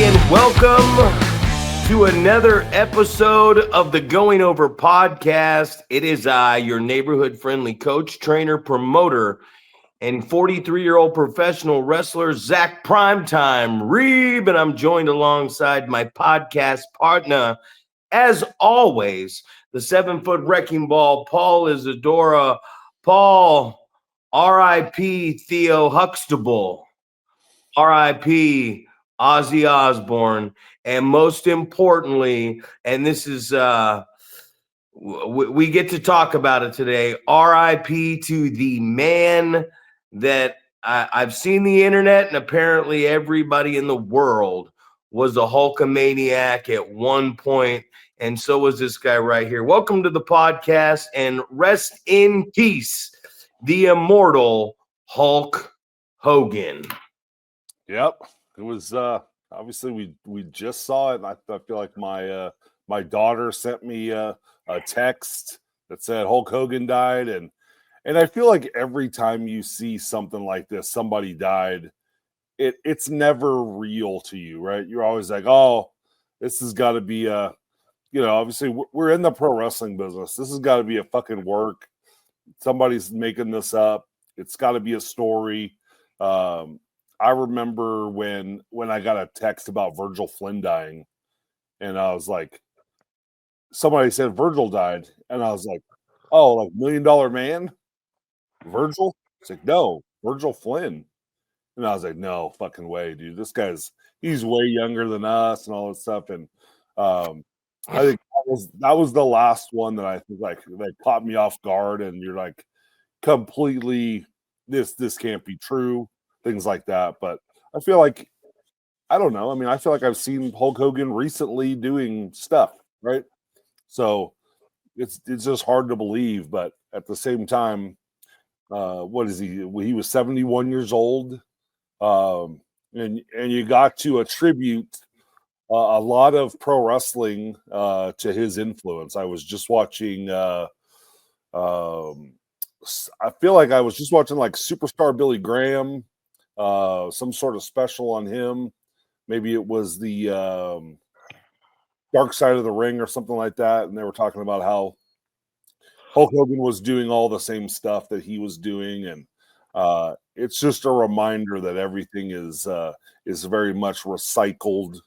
and welcome to another episode of the Going Over podcast. It is I, your neighborhood-friendly coach, trainer, promoter, and 43-year-old professional wrestler, Zack Primetime Reeb, and I'm joined alongside my podcast partner, as always, the 7-foot wrecking ball, Paul Isadora. Paul, R.I.P. Theo Huxtable, R.I.P. Ozzy Osbourne, and most importantly, and this is we get to talk about it today, R.I.P. to the man that I've seen the internet, and apparently everybody in the world was a Hulkamaniac at one point, and so was this guy right here. Welcome to the podcast, and rest in peace, the immortal Hulk Hogan. Yep, it was obviously we just saw it. I feel like my daughter sent me a text that said Hulk Hogan died, and I feel like every time you see something like this, somebody died, it's never real to you, right? You're always like, oh, this has got to be obviously we're in the pro wrestling business. This has got to be a fucking work. Somebody's making this up. It's got to be a story. I remember when I got a text about Virgil Flynn dying, and I was like, somebody said Virgil died, and I was like, oh, like $1 Million Man? Virgil? It's like, no, Virgil Flynn. And I was like, no fucking way, dude. This he's way younger than us and all that stuff. And I think that was the last one that I think like that caught me off guard, and you're like completely this can't be true. Things like that. But I feel like, I don't know. I mean, I feel like I've seen Hulk Hogan recently doing stuff, right? So it's just hard to believe. But at the same time, what is he? He was 71 years old. And you got to attribute a lot of pro wrestling to his influence. I was just watching I feel like I was just watching like Superstar Billy Graham, some sort of special on him. Maybe it was the Dark Side of the Ring or something like that. And they were talking about how Hulk Hogan was doing all the same stuff that he was doing. And it's just a reminder that everything is very much recycled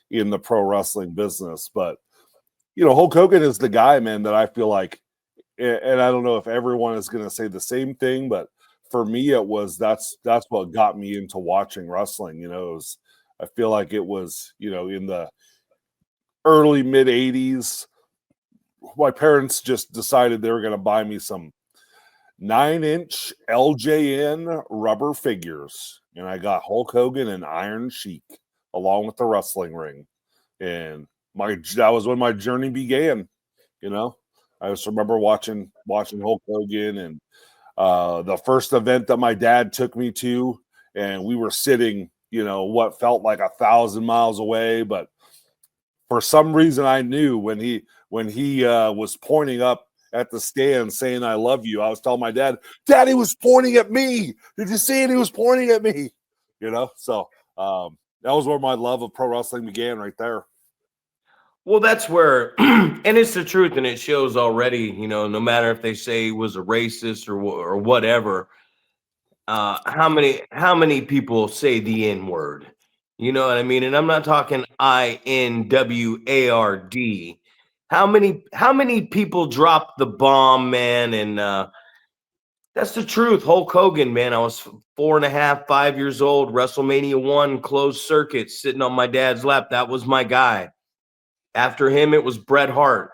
in the pro wrestling business. But, Hulk Hogan is the guy, man, that I feel like, and I don't know if everyone is going to say the same thing, but for me, that's what got me into watching wrestling. I feel like it was, in the early mid 80s, my parents just decided they were going to buy me some 9-inch LJN rubber figures. And I got Hulk Hogan and Iron Sheik along with the wrestling ring. And that was when my journey began. I just remember watching Hulk Hogan, and the first event that my dad took me to, and we were sitting, what felt like 1,000 miles away. But for some reason I knew when he was pointing up at the stand saying, I love you, I was telling my dad, Daddy was pointing at me. Did you see it? He was pointing at me, So that was where my love of pro wrestling began, right there. Well, that's where, and it's the truth, and it shows already, no matter if they say he was a racist or whatever, how many people say the N word? You know what I mean? And I'm not talking INWARD. How many people dropped the bomb, man? And that's the truth. Hulk Hogan, man. I was 4.5, 5 years old. WrestleMania 1, closed circuit, sitting on my dad's lap. That was my guy. After him, it was Bret Hart.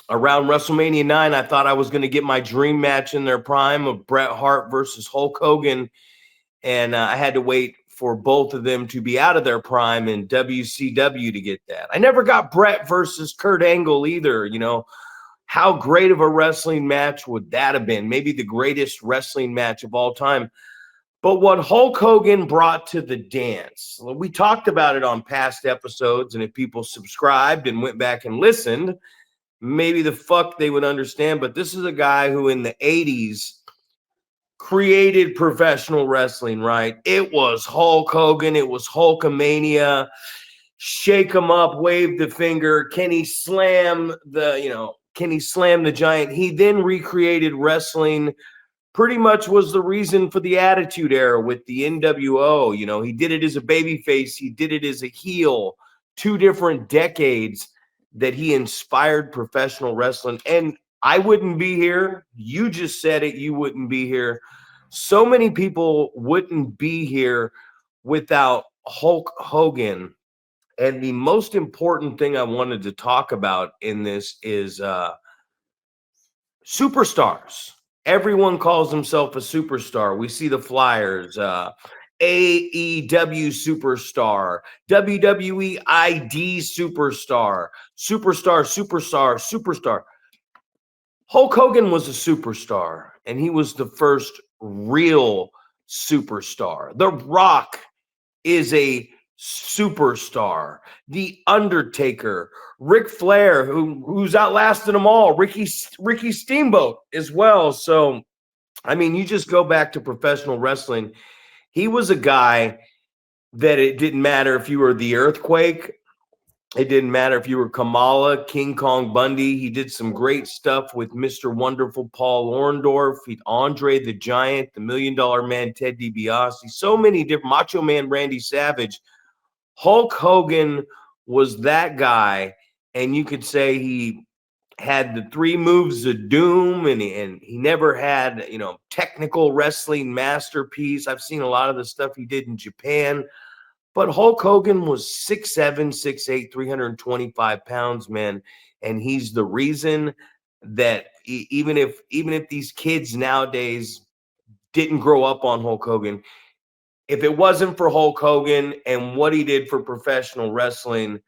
Around WrestleMania 9, I thought I was going to get my dream match in their prime of Bret Hart versus Hulk Hogan. And I had to wait for both of them to be out of their prime in WCW to get that. I never got Bret versus Kurt Angle either. How great of a wrestling match would that have been? Maybe the greatest wrestling match of all time. But what Hulk Hogan brought to the dance, we talked about it on past episodes, and if people subscribed and went back and listened, maybe the fuck they would understand. But this is a guy who in the 80s created professional wrestling, right? It was Hulk Hogan. It was Hulkamania. shake him up, wave the finger. Can he slam the giant? He then recreated wrestling. Pretty much was the reason for the Attitude Era with the NWO. He did it as a babyface. He did it as a heel. 2 different decades that he inspired professional wrestling. And I wouldn't be here. You just said it. You wouldn't be here. So many people wouldn't be here without Hulk Hogan. And the most important thing I wanted to talk about in this is superstars. Everyone calls himself a superstar. We see the flyers, AEW superstar, WWE ID superstar, superstar. Hulk Hogan was a superstar, and he was the first real superstar. The Rock is a superstar. The Undertaker, Ric Flair, who's outlasted them all, Ricky Steamboat as well. So, I mean, you just go back to professional wrestling. He was a guy that it didn't matter if you were the Earthquake. It didn't matter if you were Kamala, King Kong Bundy. He did some great stuff with Mr. Wonderful Paul Orndorff, Andre the Giant, the $1 Million Man Ted DiBiase, so many different Macho Man Randy Savage. Hulk Hogan was that guy, and you could say he had the 3 moves of doom, and he never had, technical wrestling masterpiece. I've seen a lot of the stuff he did in Japan. But Hulk Hogan was 6'7", 6'8", 325 pounds, man. And he's the reason that even if these kids nowadays didn't grow up on Hulk Hogan, if it wasn't for Hulk Hogan and what he did for professional wrestling,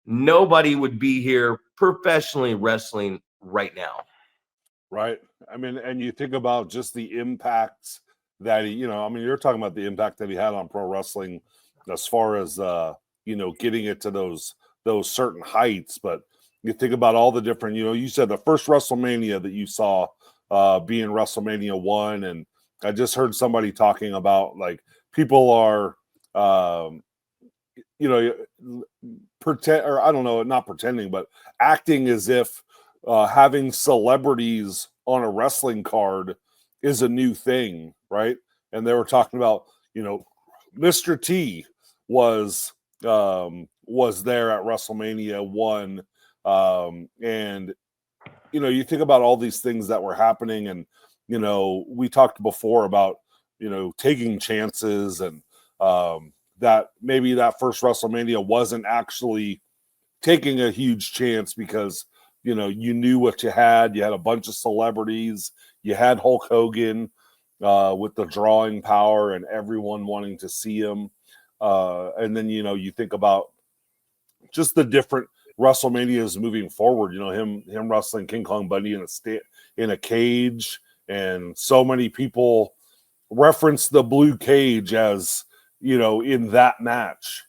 nobody would be here professionally wrestling right now. Right. I mean, and you think about just the impacts that you're talking about the impact that he had on pro wrestling as far as getting it to those certain heights. But you think about all the different, you said the first WrestleMania that you saw being WrestleMania 1, and I just heard somebody talking about like people are pretend, or I don't know, not pretending, but acting as if having celebrities on a wrestling card is a new thing, right? And they were talking about, Mr. T was there at WrestleMania 1, and you think about all these things that were happening, and we talked before about taking chances, and that maybe that first WrestleMania wasn't actually taking a huge chance because you knew what you had. You had a bunch of celebrities. You had Hulk Hogan with the drawing power and everyone wanting to see him. And then, you think about just the different WrestleManias moving forward, him wrestling King Kong Bundy in a cage. And so many people reference the blue cage as, in that match,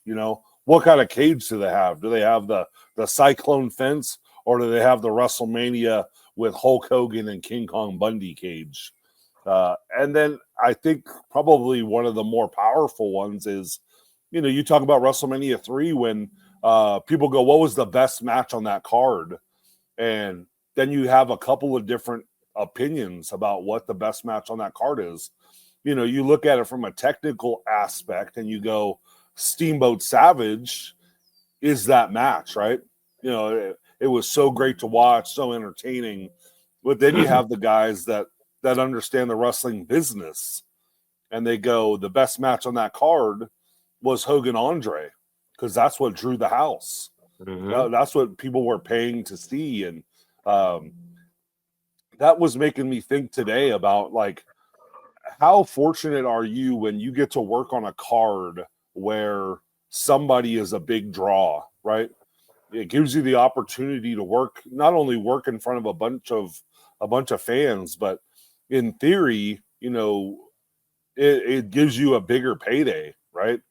what kind of cage do they have? Do they have the cyclone fence, or do they have the WrestleMania with Hulk Hogan and King Kong Bundy cage? And then I think probably one of the more powerful ones is, you talk about WrestleMania 3 when people go, what was the best match on that card? And then you have a couple of different opinions about what the best match on that card is. You look at it from a technical aspect and you go, Steamboat Savage is that match, right? It was so great to watch, so entertaining. But then you have the guys that understand the wrestling business, and they go, the best match on that card was Hogan Andre, because that's what drew the house. Mm-hmm. That's what people were paying to see. And that was making me think today about, like, how fortunate are you when you get to work on a card where somebody is a big draw, right? It gives you the opportunity to not only work in front of a bunch of fans, but in theory, it gives you a bigger payday, right?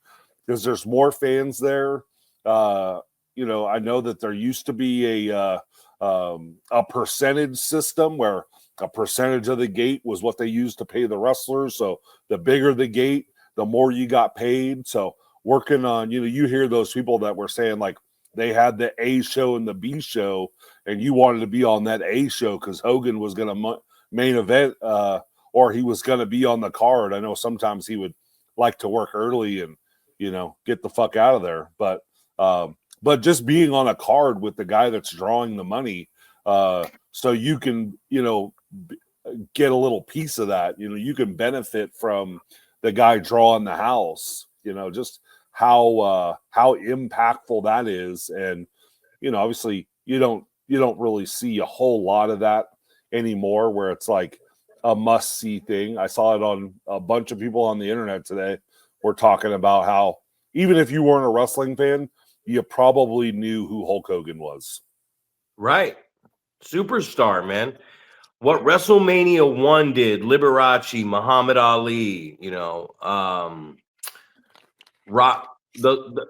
Because there's more fans there. I know that there used to be a percentage system where a percentage of the gate was what they used to pay the wrestlers. So the bigger the gate, the more you got paid. So working on, you hear those people that were saying like they had the A show and the B show, and you wanted to be on that A show because Hogan was going to main event, or he was going to be on the card. I know sometimes he would like to work early and, get the fuck out of there. But just being on a card with the guy that's drawing the money, so you can, get a little piece of that, you can benefit from the guy drawing the house, just how impactful that is. And, obviously you don't really see a whole lot of that anymore where it's like a must see thing. I saw it on a bunch of people on the internet today. We're talking about how even if you weren't a wrestling fan, you probably knew who Hulk Hogan was. Right. Superstar, man. What WrestleMania 1 did, Liberace, Muhammad Ali, Rock, the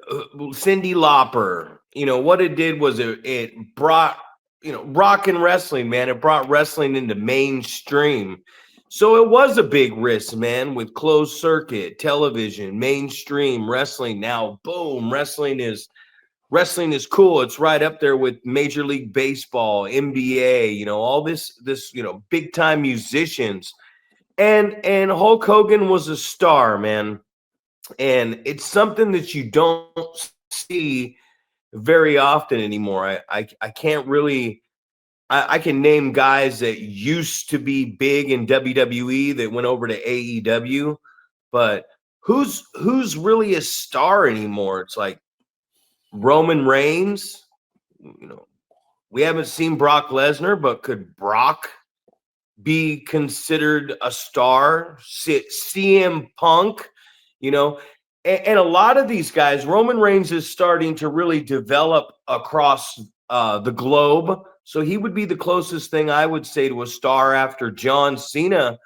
Cyndi Lauper, what it did was it brought, rock and wrestling, man. It brought wrestling into mainstream. So it was a big risk, man, with closed circuit, television, mainstream wrestling. Now, boom, wrestling is cool. It's right up there with Major League Baseball, NBA, all this, big time musicians. And Hulk Hogan was a star, man. And it's something that you don't see very often anymore. I can't really I can name guys that used to be big in WWE that went over to AEW, but who's really a star anymore? It's like Roman Reigns, we haven't seen Brock Lesnar, but could Brock be considered a star? CM Punk, and a lot of these guys, Roman Reigns is starting to really develop across the globe. So he would be the closest thing I would say to a star after John Cena.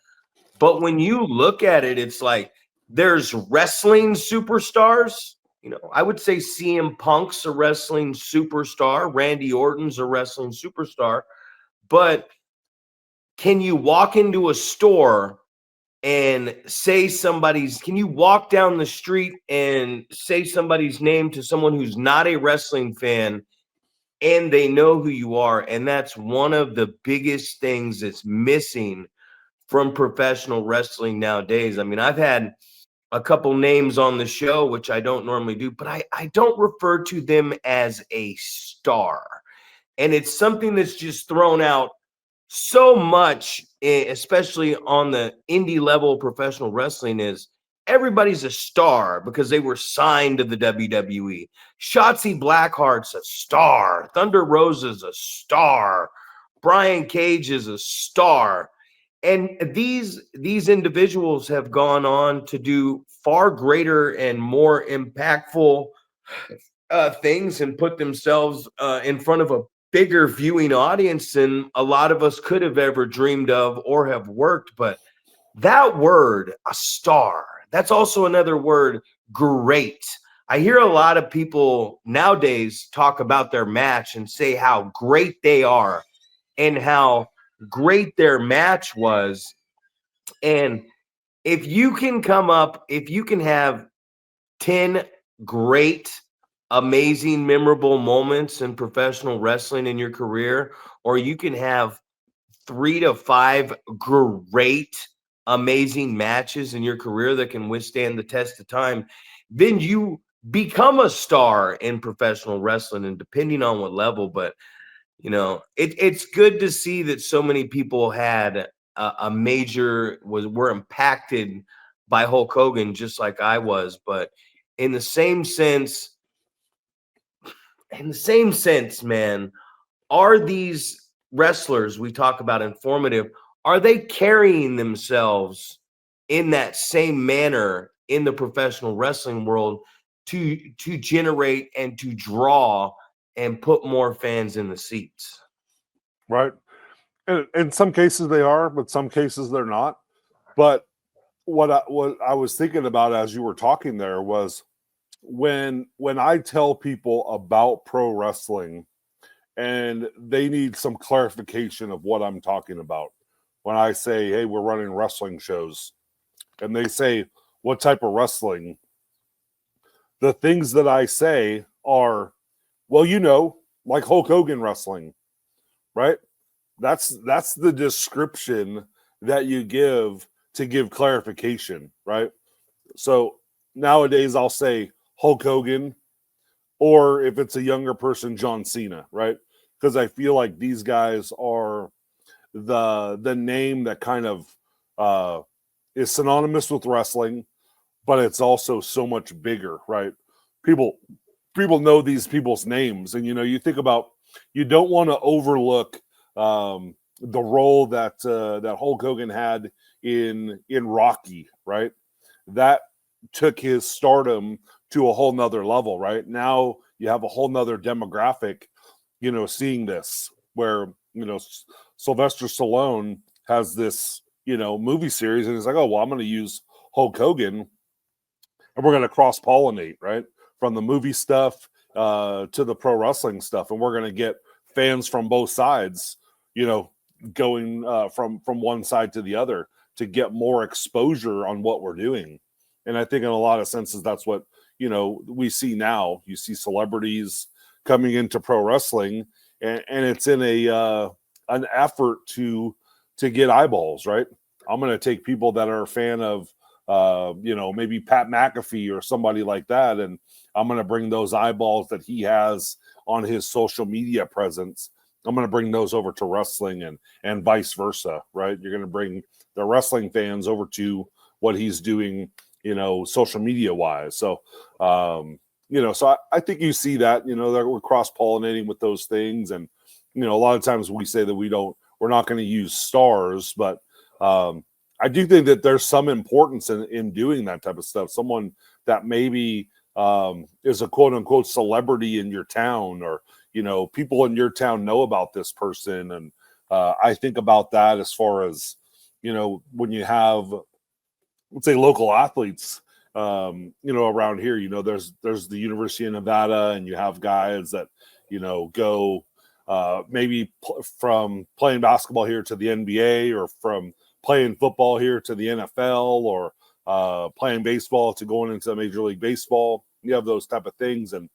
But when you look at it, it's like there's wrestling superstars. I would say CM Punk's a wrestling superstar. Randy Orton's a wrestling superstar. But can you walk into a store and can you walk down the street and say somebody's name to someone who's not a wrestling fan and they know who you are? And that's one of the biggest things that's missing from professional wrestling nowadays. I mean, I've had a couple names on the show, which I don't normally do, but I don't refer to them as a star. And it's something that's just thrown out so much, especially on the indie level of professional wrestling, is everybody's a star because they were signed to the WWE. Shotzi Blackheart's a star. Thunder Rosa's a star. Brian Cage is a star. And these individuals have gone on to do far greater and more impactful things and put themselves in front of a bigger viewing audience than a lot of us could have ever dreamed of or have worked. But that word, a star, that's also another word, great. I hear a lot of people nowadays talk about their match and say how great they are and how great their match was. And if you can have 10 great, amazing, memorable moments in professional wrestling in your career, or you can have 3 to 5 great, amazing matches in your career that can withstand the test of time, then you become a star in professional wrestling, and depending on what level. But it's good to see that so many people had were impacted by Hulk Hogan, just like I was. But in the same sense, man, are these wrestlers we talk about informative? Are they carrying themselves in that same manner in the professional wrestling world to generate and to draw and put more fans in the seats? Right. And in some cases they are, but some cases they're not. But what I was thinking about as you were talking there was when I tell people about pro wrestling and they need some clarification of what I'm talking about. When I say, hey, we're running wrestling shows, and they say, what type of wrestling? the things that I say are, well, you know, like Hulk Hogan wrestling, right? That's the description that you give to give clarification, right? So nowadays I'll say Hulk Hogan, or if it's a younger person, John Cena, right? Because I feel like these guys are the name that kind of is synonymous with wrestling, but it's also so much bigger, right? People know these people's names, and you think about, you don't want to overlook the role that that Hulk Hogan had in Rocky, right? That took his stardom to a whole nother level, right? Now you have a whole nother demographic, seeing this, where Sylvester Stallone has this movie series, and he's like, oh well, I'm going to use Hulk Hogan, and we're going to cross pollinate, right, from the movie stuff to the pro wrestling stuff, and we're going to get fans from both sides, going from one side to the other to get more exposure on what we're doing. And I think in a lot of senses, that's what we see now. You see celebrities coming into pro wrestling, and it's in an effort to get eyeballs, right? I'm going to take people that are a fan of maybe Pat McAfee or somebody like that, and I'm going to bring those eyeballs that he has on his social media presence. I'm going to bring those over to wrestling, and vice versa, right? You're going to bring the wrestling fans over to what he's doing, social media wise. So, so I think you see that, that we're cross pollinating with those things. And, a lot of times we say that we're not going to use stars, but I do think that there's some importance in doing that type of stuff. Someone that maybe is a quote unquote celebrity in your town, or, people in your town know about this person. And I think about that as far as, when you have, let's say, local athletes, around here, there's the University of Nevada, and you have guys that, go maybe from playing basketball here to the NBA, or from playing football here to the NFL, or playing baseball to going into Major League Baseball. You have those type of things. And,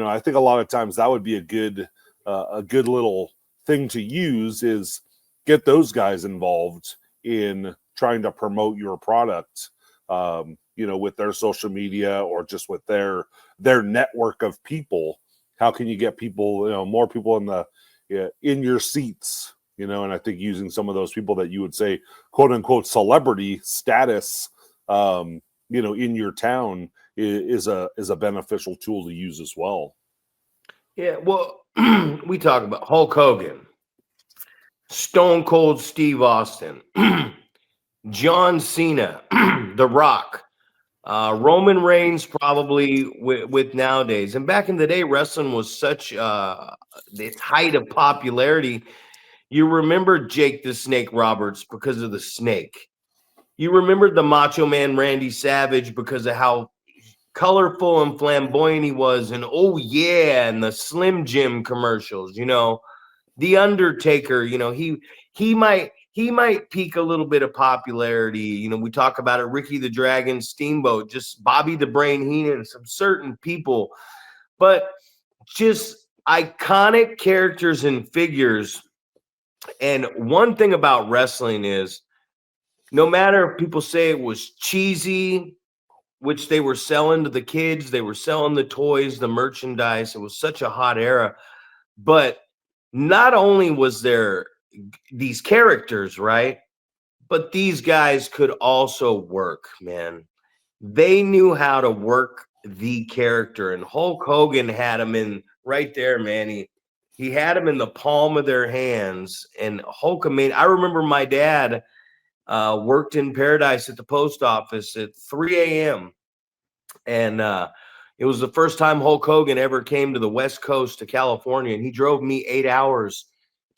I think a lot of times that would be a good little thing to use, is get those guys involved in trying to promote your product, with their social media, or just with their network of people. How can you get people, more people in your seats, and I think using some of those people that you would say, quote unquote, celebrity status, in your town is a beneficial tool to use as well. Yeah, well, we talk about Hulk Hogan, Stone Cold Steve Austin, John Cena, The Rock, Roman Reigns, probably with nowadays. And back in the day, wrestling was such its height of popularity. You remember Jake the Snake Roberts because of the snake. You remember the Macho Man Randy Savage because of how colorful and flamboyant he was. And oh yeah, and the Slim Jim commercials, the Undertaker, he might peak a little bit of popularity. We talk about it, Ricky the Dragon Steamboat, just Bobby the Brain Heenan, some certain people, but just iconic characters and figures. And one thing about wrestling is, no matter if people say it was cheesy, which they were selling to the kids, they were selling the toys, the merchandise, it was such a hot era. But not only was there these characters, right? But these guys could also work, man. They knew how to work the character, and Hulk Hogan had him in right there, man. He had him in the palm of their hands. And Hulk, I remember my dad worked in Paradise at the post office at 3 a.m. And it was the first time Hulk Hogan ever came to the West Coast to California, and he drove me 8 hours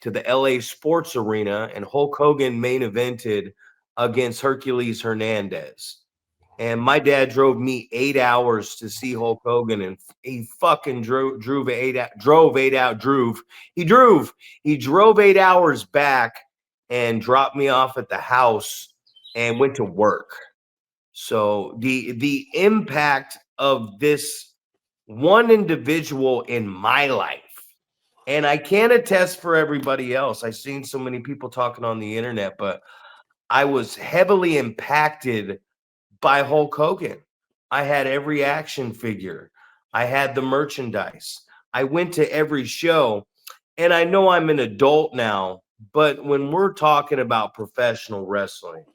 to the LA Sports Arena, and Hulk Hogan main evented against Hercules Hernandez. And my dad drove me 8 hours to see Hulk Hogan, and he fucking drove 8 hours back and dropped me off at the house and went to work. So the impact of this one individual in my life. And I can't attest for everybody else. I've seen so many people talking on the internet, but I was heavily impacted by Hulk Hogan. I had every action figure. I had the merchandise. I went to every show. And I know I'm an adult now, but when we're talking about professional wrestling,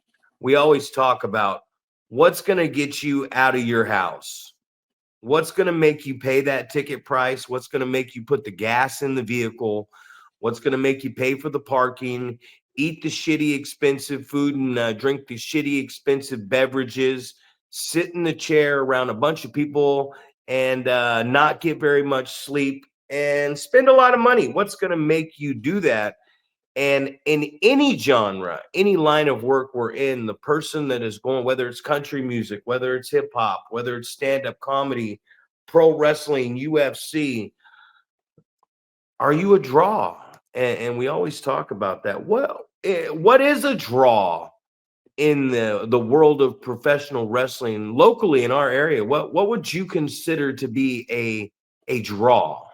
we always talk about what's going to get you out of your house. What's going to make you pay that ticket price? What's going to make you put the gas in the vehicle? What's going to make you pay for the parking, eat the shitty expensive food and drink the shitty expensive beverages, sit in the chair around a bunch of people and not get very much sleep and spend a lot of money? What's going to make you do that? And in any genre, any line of work we're in, the person that is going, whether it's country music, whether it's hip hop, whether it's stand-up comedy, pro wrestling, UFC, are you a draw? And we always talk about that. Well, what is a draw in the world of professional wrestling locally in our area? What would you consider to be a draw?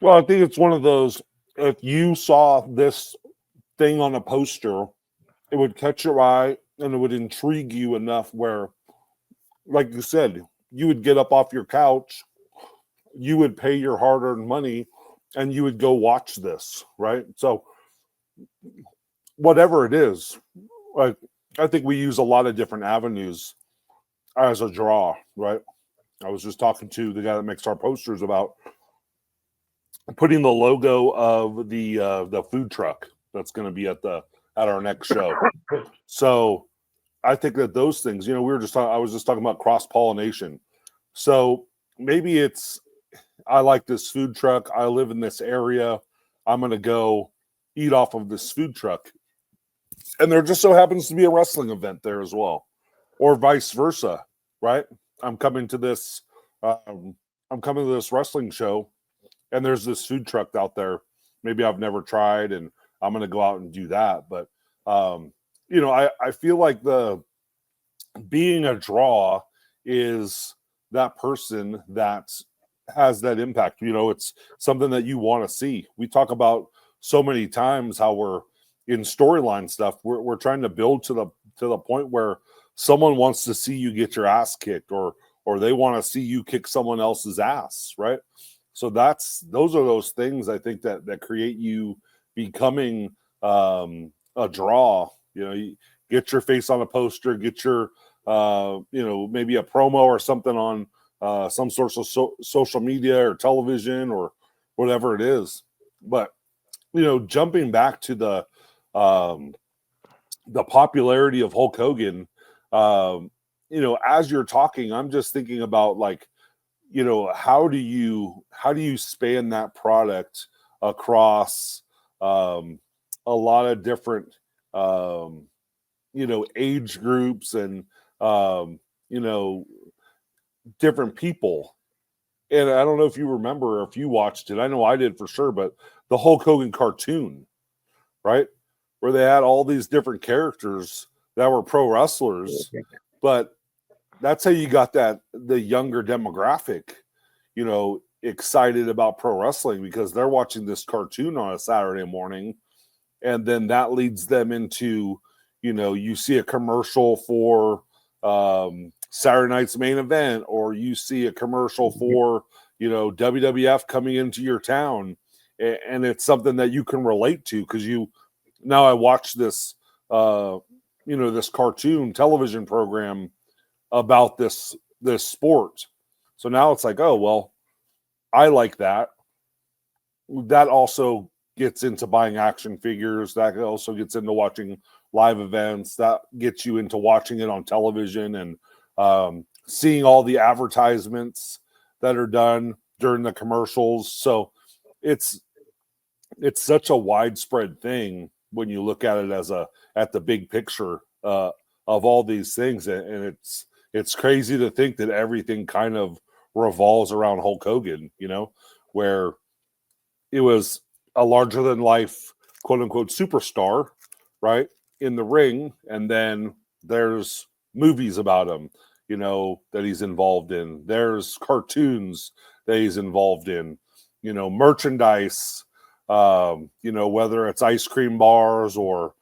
Well, I think it's one of those, if you saw this thing on a poster, it would catch your eye and it would intrigue you enough where, like you said, you would get up off your couch, you would pay your hard-earned money, and you would go watch this, right? So whatever it is, like, I think we use a lot of different avenues as a draw, right? I was just talking to the guy that makes our posters about putting the logo of the food truck that's going to be at our next show. So I think that those things, I was just talking about cross pollination. So maybe it's, I like this food truck. I live in this area. I'm going to go eat off of this food truck. And there just so happens to be a wrestling event there as well, or vice versa, right? I'm coming to this wrestling show, and there's this food truck out there. Maybe I've never tried, and I'm going to go out and do that. But I feel like the being a draw is that person that has that impact. It's something that you want to see. We talk about so many times how we're in storyline stuff. We're trying to build to the point where someone wants to see you get your ass kicked, or they want to see you kick someone else's ass, right? So those are those things I think that create you becoming a draw. You get your face on a poster, get your maybe a promo or something on some sort of social media or television or whatever it is. But jumping back to the popularity of Hulk Hogan, as you're talking, I'm just thinking about, like, how do you span that product across a lot of different age groups and different people. And I don't know if you remember or if you watched it. I know I did for sure, but the Hulk Hogan cartoon, right? Where they had all these different characters that were pro wrestlers, but that's how you got the younger demographic, excited about pro wrestling, because they're watching this cartoon on a Saturday morning. And then that leads them into, you see a commercial for Saturday night's main event, or you see a commercial for, WWF coming into your town. And it's something that you can relate to, because now I watch this, this cartoon television program about this sport. So now it's like, oh, well, I like that. That also gets into buying action figures. That also gets into watching live events. That gets you into watching it on television and seeing all the advertisements that are done during the commercials. So it's such a widespread thing when you look at it at the big picture of all these things. And it's crazy to think that everything kind of revolves around Hulk Hogan, where it was a larger than life, quote unquote, superstar, right, in the ring. And then there's movies about him. that he's involved in. There's cartoons that he's involved in, merchandise, whether it's ice cream bars or,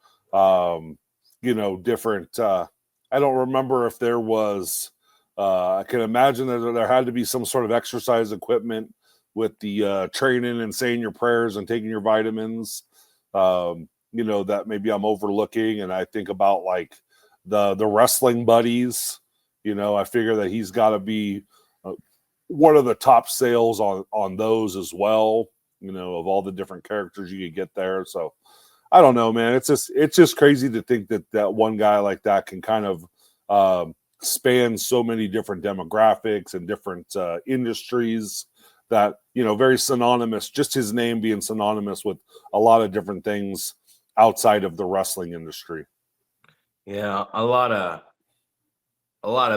different, I don't remember if there was, I can imagine that there had to be some sort of exercise equipment with the training and saying your prayers and taking your vitamins, that maybe I'm overlooking. And I think about like the wrestling buddies, I figure that he's got to be one of the top sales on those as well, of all the different characters you could get there. So I don't know, man. It's just crazy to think that one guy like that can kind of span so many different demographics and different industries that, very synonymous, just his name being synonymous with a lot of different things outside of the wrestling industry. Yeah, a lot of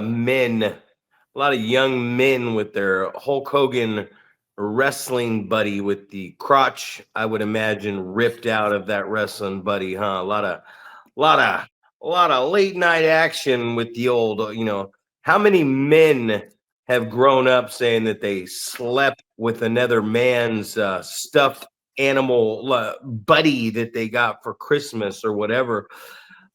men, a lot of young men with their Hulk Hogan wrestling buddy with the crotch, I would imagine, ripped out of that wrestling buddy, huh? A lot of late night action with the old, how many men have grown up saying that they slept with another man's stuffed animal buddy that they got for Christmas or whatever?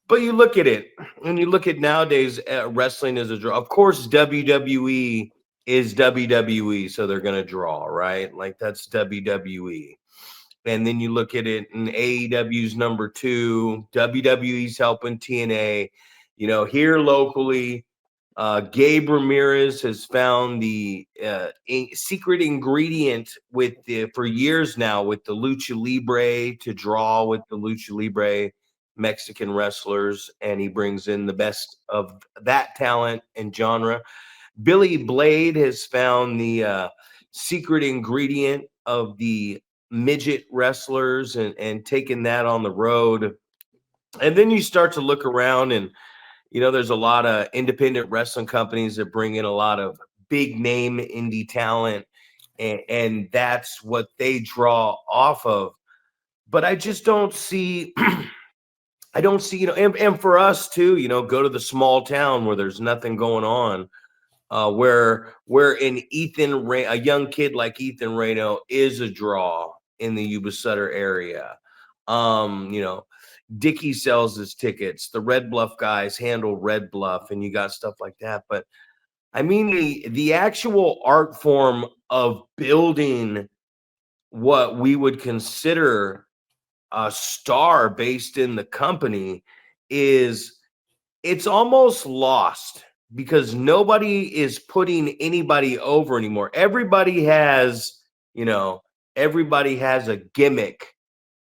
But you look at it, and you look at nowadays, wrestling is a draw. Of course, WWE is WWE, so they're going to draw, right? Like that's WWE. And then you look at it, and AEW's number 2, WWE's helping TNA. Here locally, Gabe Ramirez has found the secret ingredient for years now with the Lucha Libre to draw with the Lucha Libre Mexican wrestlers, and he brings in the best of that talent and genre. Billy Blade has found the secret ingredient of the midget wrestlers and taken that on the road. And then you start to look around, and there's a lot of independent wrestling companies that bring in a lot of big name indie talent, and that's what they draw off of. But I just don't see I don't see, and for us too, go to the small town where there's nothing going on, where a young kid like Ethan Reno is a draw in the Yuba Sutter area. Dickey sells his tickets. The Red Bluff guys handle Red Bluff, and you got stuff like that. But I mean, the actual art form of building what we would consider a star based in the company it's almost lost because nobody is putting anybody over anymore. Everybody has a gimmick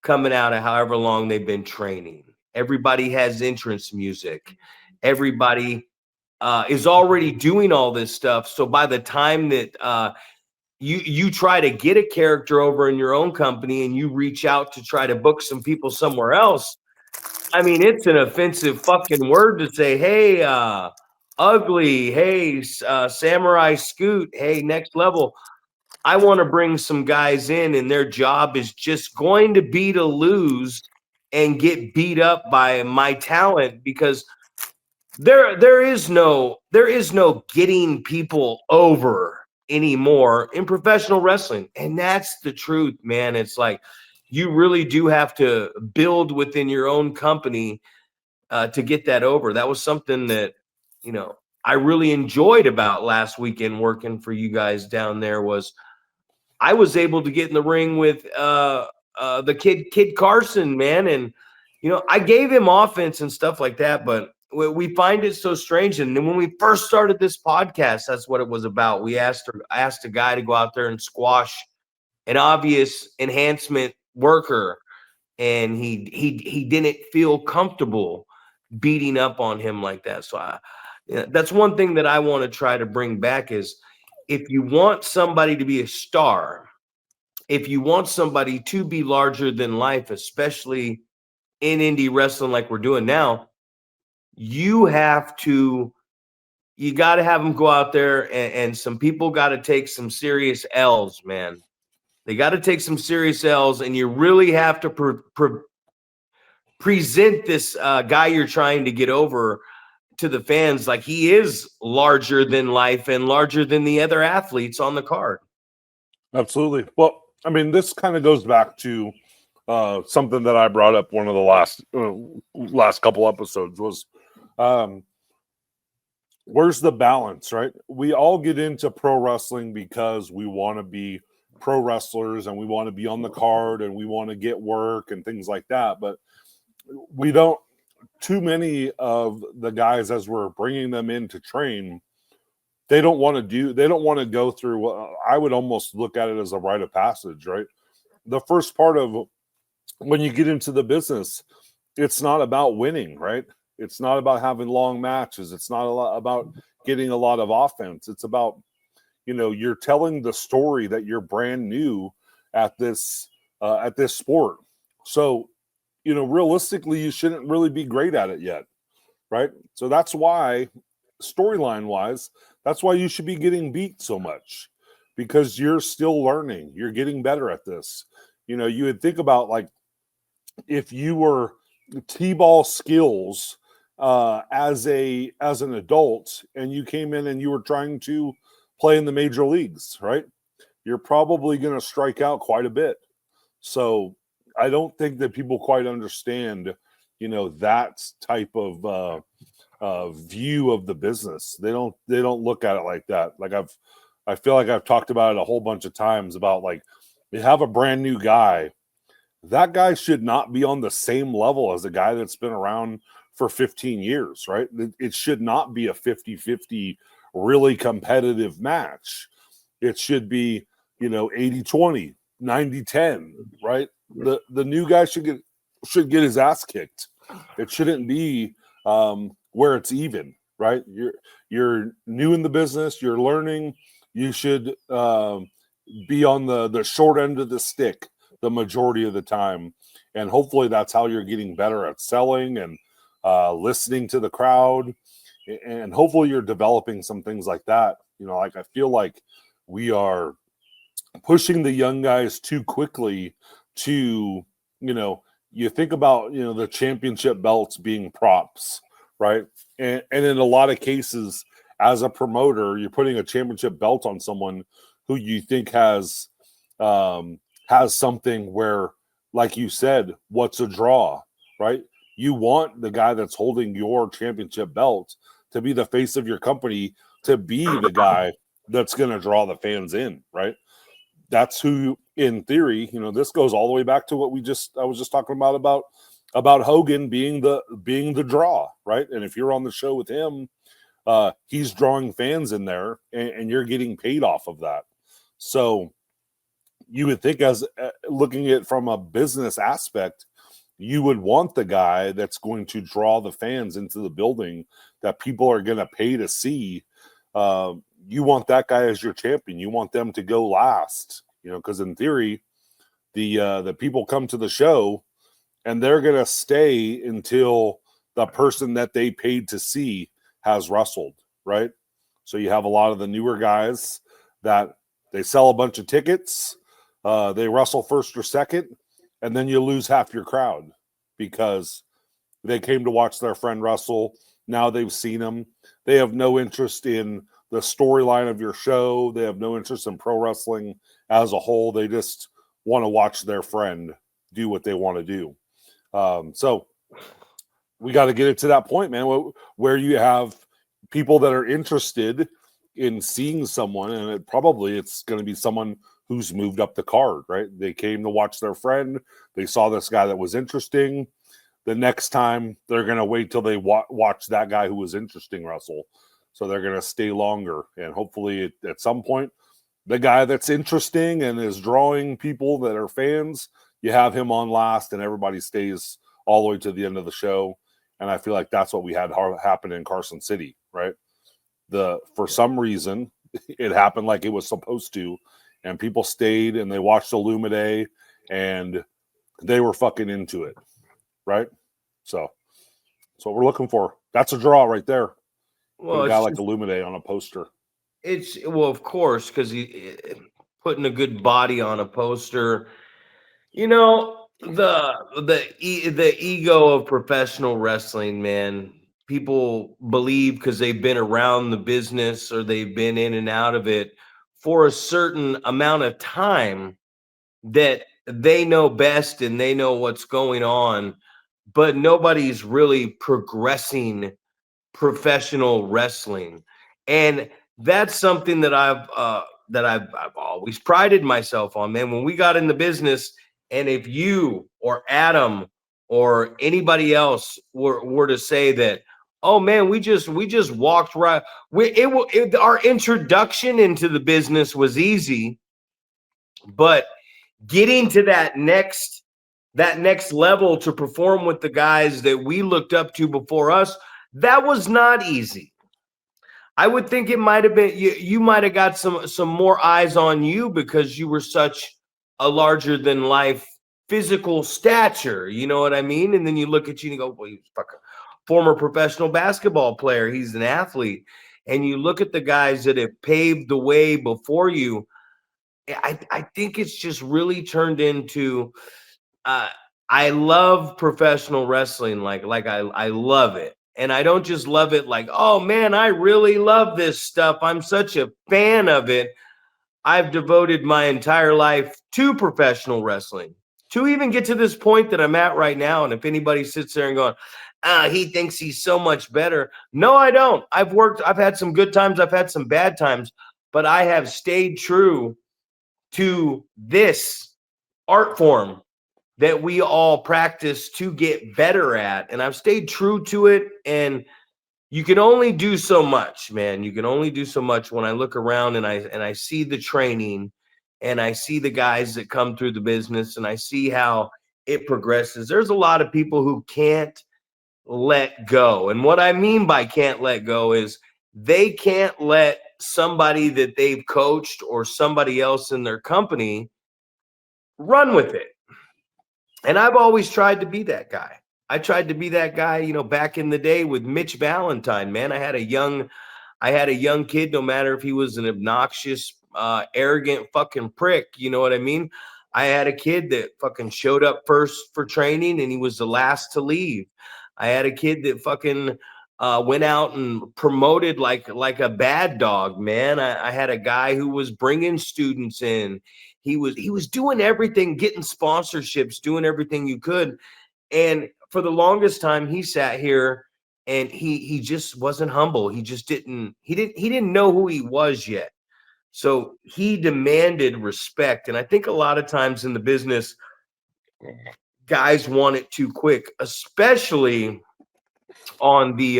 coming out of however long they've been training. Everybody has entrance music. Everybody is already doing all this stuff. So by the time that you try to get a character over in your own company and you reach out to try to book some people somewhere else, I mean, it's an offensive fucking word to say, hey, ugly, hey, samurai scoot, hey, next level. I want to bring some guys in, and their job is just going to be to lose and get beat up by my talent, because there is no getting people over anymore in professional wrestling. And that's the truth, man. It's like you really do have to build within your own company to get that over. That was something that I really enjoyed about last weekend working for you guys down there. Was I was able to get in the ring with the kid Carson, man, and I gave him offense and stuff like that, but we find it so strange. And then when we first started this podcast, that's what it was about. We asked a guy to go out there and squash an obvious enhancement worker, and he didn't feel comfortable beating up on him like that. So that's one thing that I want to try to bring back is, if you want somebody to be a star, if you want somebody to be larger than life, especially in indie wrestling like we're doing now, you got to have them go out there, and some people got to take some serious L's, man. They got to take some serious L's, and you really have to present this guy you're trying to get over to the fans like he is larger than life and larger than the other athletes on the card. Absolutely. Well, I mean, this kind of goes back to something that I brought up one of the last couple episodes was where's the balance, right? We all get into pro wrestling because we want to be pro wrestlers and we want to be on the card and we want to get work and things like that. But we don't, too many of the guys, as we're bringing them in to train, they don't want to go through what I would almost look at it as a rite of passage, right? The first part of when you get into the business, it's not about winning, right? It's not about having long matches. It's not about getting a lot of offense. It's about, you're telling the story that you're brand new at this sport. So, realistically, you shouldn't really be great at it yet, right? So that's why, storyline wise, that's why you should be getting beat so much, because you're still learning. You're getting better at this. You would think about, like, if you were T-ball skills as an adult and you came in and you were trying to play in the major leagues, right? You're probably going to strike out quite a bit. So I don't think that people quite understand, that type of view of the business. They don't look at it like that. Like I feel like I've talked about it a whole bunch of times about, like, you have a brand new guy. That guy should not be on the same level as a guy that's been around for 15 years, right? It should not be a 50-50 really competitive match. It should be, 80-20, 90-10, right? The new guy should get his ass kicked. It shouldn't be where it's even, right? You're new in the business, you're learning. You should be on the short end of the stick the majority of the time, and hopefully that's how you're getting better at selling and listening to the crowd, and hopefully you're developing some things like that. Like, I feel like we are pushing the young guys too quickly to, you think about, the championship belts being props, right? And in a lot of cases, as a promoter, you're putting a championship belt on someone who you think has something where, like you said, what's a draw, right? You want the guy that's holding your championship belt to be the face of your company, to be the guy that's going to draw the fans in, right? That's who, in theory, this goes all the way back to what I was just talking about Hogan being the draw, right? And if you're on the show with him, he's drawing fans in there, and you're getting paid off of that. So you would think, as looking at it from a business aspect, you would want the guy that's going to draw the fans into the building that people are going to pay to see. You want that guy as your champion. You want them to go last, because in theory, the people come to the show and they're going to stay until the person that they paid to see has wrestled, right? So you have a lot of the newer guys that they sell a bunch of tickets, they wrestle first or second, and then you lose half your crowd because they came to watch their friend wrestle. Now they've seen him. They have no interest in the storyline of your show. They have no interest in pro wrestling as a whole. They just want to watch their friend do what they want to do. So we got to get it to that point, man, where you have people that are interested in seeing someone, and it's going to be someone who's moved up the card, right? They came to watch their friend. They saw this guy that was interesting. The next time, they're going to wait till they watch that guy who was interesting wrestle. So they're going to stay longer. And hopefully at some point, the guy that's interesting and is drawing people that are fans, you have him on last, and everybody stays all the way to the end of the show. And I feel like that's what we had happen in Carson City, right? For some reason, it happened like it was supposed to, and people stayed and they watched Illumide, and they were fucking into it, right? So that's what we're looking for. That's a draw right there. Put a guy like Illumide on a poster. Of course, because he putting a good body on a poster. The ego of professional wrestling, man. people believe because they've been around the business or they've been in and out of it for a certain amount of time that they know best and they know what's going on, but nobody's really progressing professional wrestling. And that's something that I've always prided myself on, man. When we got in the business, and if you or Adam or anybody else were to say that, oh man, we just walked right, our introduction into the business was easy, but getting to that next level to perform with the guys that we looked up to before us, that was not easy. I would think it might have been you might have got some more eyes on you because you were such a larger than life physical stature, you know what I mean? And then you look at you and you go, well, he's fucking former professional basketball player, he's an athlete. And you look at the guys that have paved the way before you. I think it's just really turned into uh, I love professional wrestling, like I love it. And I don't just love it like, oh man, I really love this stuff, I'm such a fan of it. I've devoted my entire life to professional wrestling to even get to this point that I'm at right now. And if anybody sits there and going, he thinks he's so much better. No, I don't. I've had some good times, I've had some bad times, but I have stayed true to this art form that we all practice to get better at. And I've stayed true to it. And you can only do so much, man. You can only do so much. When I look around and I see the training and I see the guys that come through the business and I see how it progresses. There's a lot of people who can't let go. And what I mean by can't let go is they can't let somebody that they've coached or somebody else in their company run with it. And I've always tried to be that guy. I tried to be that guy, back in the day with Mitch Valentine, man. I had a young kid, no matter if he was an obnoxious, arrogant fucking prick, you know what I mean? I had a kid that fucking showed up first for training and he was the last to leave. I had a kid that fucking went out and promoted like a bad dog, man. I had a guy who was bringing students in. He was doing everything, getting sponsorships, doing everything you could. And for the longest time, he sat here and he just wasn't humble. He didn't know who he was yet. So he demanded respect. And I think a lot of times in the business, guys want it too quick, especially on the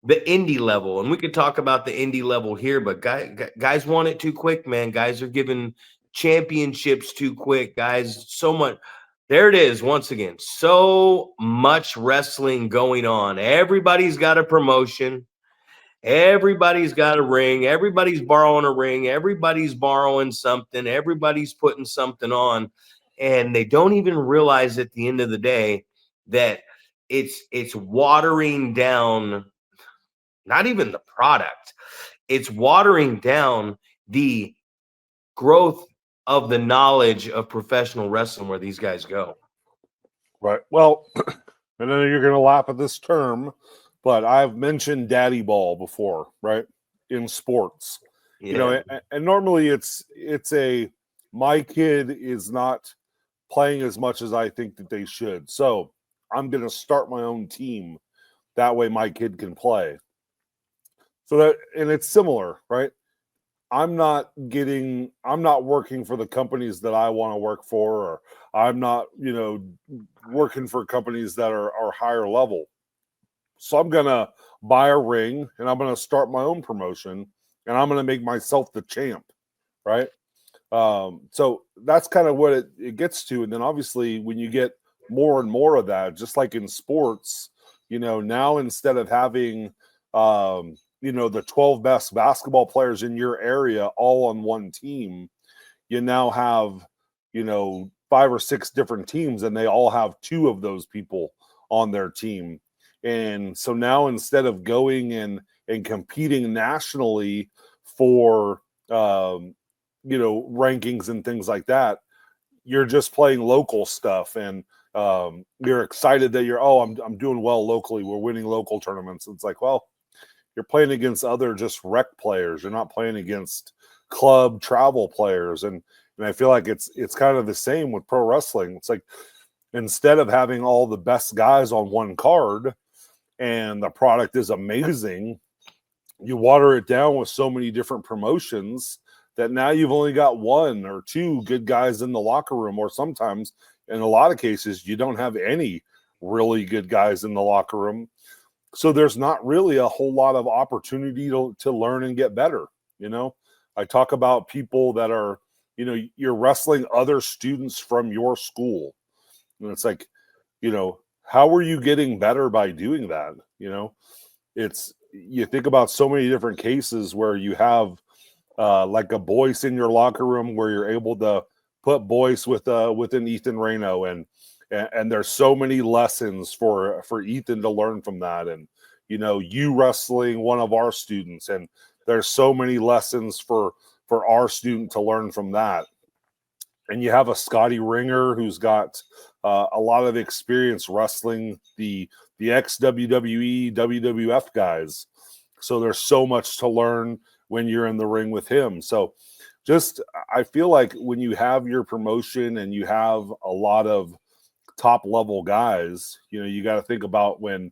indie level. And we could talk about the indie level here, but guys want it too quick, man. Guys are given championships too quick, guys. So much. There it is once again. So much wrestling going on. Everybody's got a promotion. Everybody's got a ring. Everybody's borrowing a ring. Everybody's borrowing something. Everybody's putting something on. And they don't even realize at the end of the day that it's watering down not even the product. It's watering down the growth of the knowledge of professional wrestling where these guys go. Right. Well, and then you're going to laugh at this term, but I've mentioned daddy ball before, right? In sports, Yeah. and normally it's my kid is not playing as much as I think that they should. So I'm going to start my own team. That way my kid can play. And it's similar, right? I'm not working for the companies that I want to work for, or I'm not, working for companies that are higher level. So I'm going to buy a ring and I'm going to start my own promotion and I'm going to make myself the champ. Right. So that's kind of what it gets to. And then obviously when you get more and more of that, just like in sports, now instead of having, the 12 best basketball players in your area all on one team, you now have, 5 or 6 different teams and they all have 2 of those people on their team. And so now instead of going and competing nationally for, rankings and things like that, you're just playing local stuff. And You're excited that I'm doing well locally. We're winning local tournaments. It's like, well, you're playing against other just rec players. You're not playing against club travel players. And I feel like it's kind of the same with pro wrestling. It's like, instead of having all the best guys on one card and the product is amazing, you water it down with so many different promotions that now you've only got one or two good guys in the locker room, or sometimes in a lot of cases you don't have any really good guys in the locker room. So there's not really a whole lot of opportunity to learn and get better. I talk about people that are, you're wrestling other students from your school. And it's like, how are you getting better by doing that? You think about so many different cases where you have like a Boyce in your locker room where you're able to put Boyce with an Ethan Reno, and there's so many lessons for Ethan to learn from that. And, you wrestling one of our students, and there's so many lessons for our student to learn from that. And you have a Scotty Ringer who's got a lot of experience wrestling the ex-WWE, WWF guys. So there's so much to learn when you're in the ring with him. So I feel like when you have your promotion and you have a lot of top level guys, you got to think about when,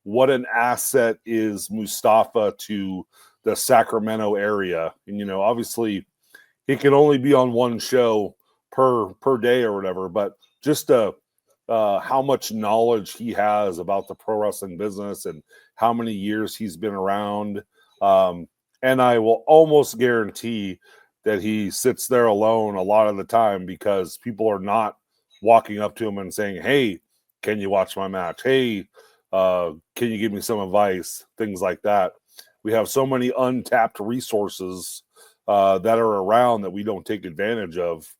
what an asset is Mustafa to the Sacramento area. And, obviously he can only be on one show per day or whatever, but just how much knowledge he has about the pro wrestling business and how many years he's been around. And I will almost guarantee that he sits there alone a lot of the time because people are not walking up to him and saying, "Hey, can you watch my match? Hey, can you give me some advice?" Things like that. We have so many untapped resources that are around that we don't take advantage of.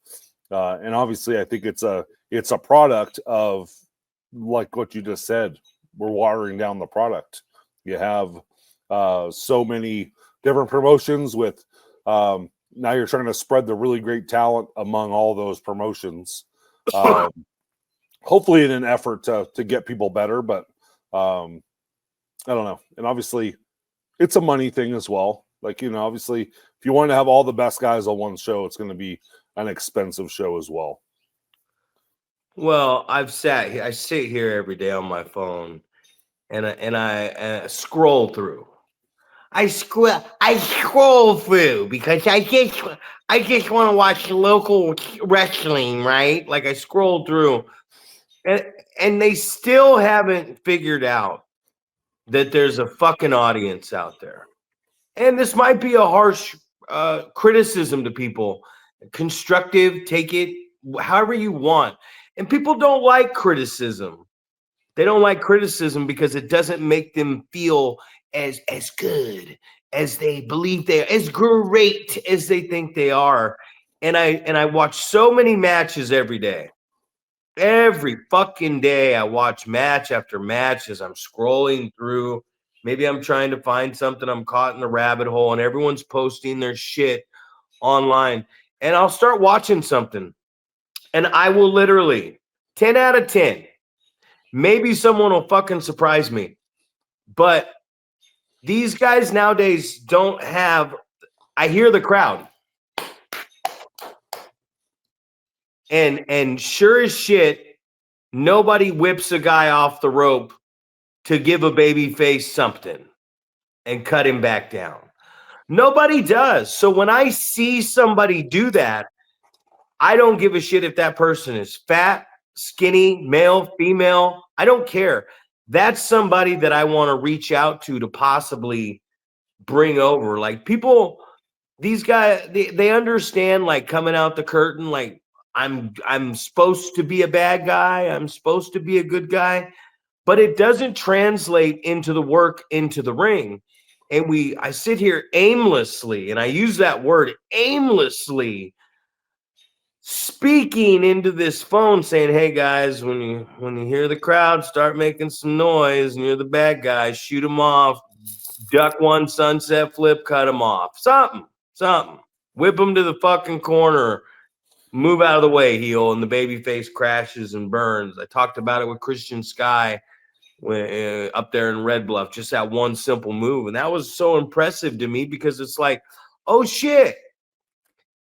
And obviously I think it's a product of, like what you just said, we're watering down the product. You have so many different promotions with now you're trying to spread the really great talent among all those promotions, hopefully in an effort to get people better. But I don't know. And obviously it's a money thing as well. Like, obviously if you want to have all the best guys on one show, it's going to be an expensive show as well. Well, I sit here every day on my phone, and I scroll through. I scroll through because I just want to watch local wrestling, right? Like I scroll through, and they still haven't figured out that there's a fucking audience out there. And this might be a harsh criticism to people. Constructive, take it however you want. And people don't like criticism. They don't like criticism because it doesn't make them feel as good as they believe they are, as great as they think they are. And I watch so many matches every day. Every fucking day I watch match after match as I'm scrolling through. Maybe I'm trying to find something. I'm caught in the rabbit hole and everyone's posting their shit online. And I'll start watching something. And I will literally 10 out of 10. Maybe someone will fucking surprise me. But these guys nowadays don't have, I hear the crowd. And sure as shit, nobody whips a guy off the rope to give a baby face something and cut him back down. Nobody does. So when I see somebody do that, I don't give a shit if that person is fat, skinny, male, female. I don't care. That's somebody that I want to reach out to possibly bring over. Like people, these guys, they understand like coming out the curtain, like I'm supposed to be a bad guy. I'm supposed to be a good guy, but it doesn't translate into the work, into the ring. And I sit here aimlessly, and I use that word aimlessly, speaking into this phone saying, "Hey guys, when you hear the crowd start making some noise and you're the bad guy, shoot them off, duck one sunset flip, cut them off, something, whip them to the fucking corner, Move out of the way, heel, and the babyface crashes and burns. I talked about it with Christian Sky when, up there in Red Bluff, just that one simple move. And that was so impressive to me because it's like, oh shit,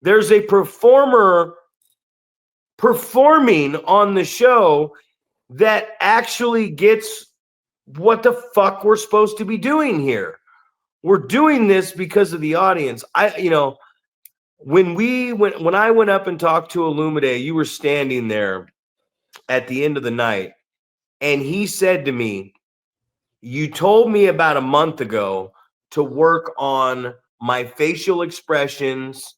there's a performer performing on the show that actually gets what the fuck we're supposed to be doing here. We're doing this because of the audience. When I went up and talked to Illumide, you were standing there at the end of the night, and he said to me, you told me about a month ago to work on my facial expressions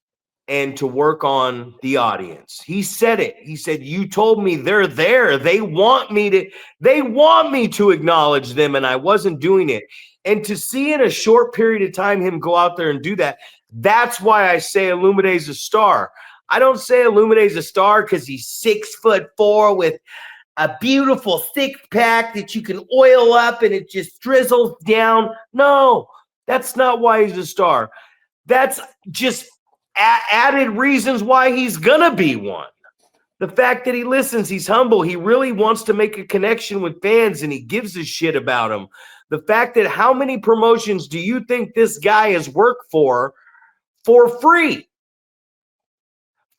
and to work on the audience. He said it. He said, you told me they're there. They want me to acknowledge them, and I wasn't doing it. And to see in a short period of time him go out there and do that, that's why I say Illumide's a star. I don't say Illumide's a star because he's 6'4" with a beautiful six pack that you can oil up and it just drizzles down. No, that's not why he's a star. That's just added reasons why he's gonna be one. The fact that he listens, he's humble, he really wants to make a connection with fans, and he gives a shit about them. The fact that how many promotions do you think this guy has worked for free?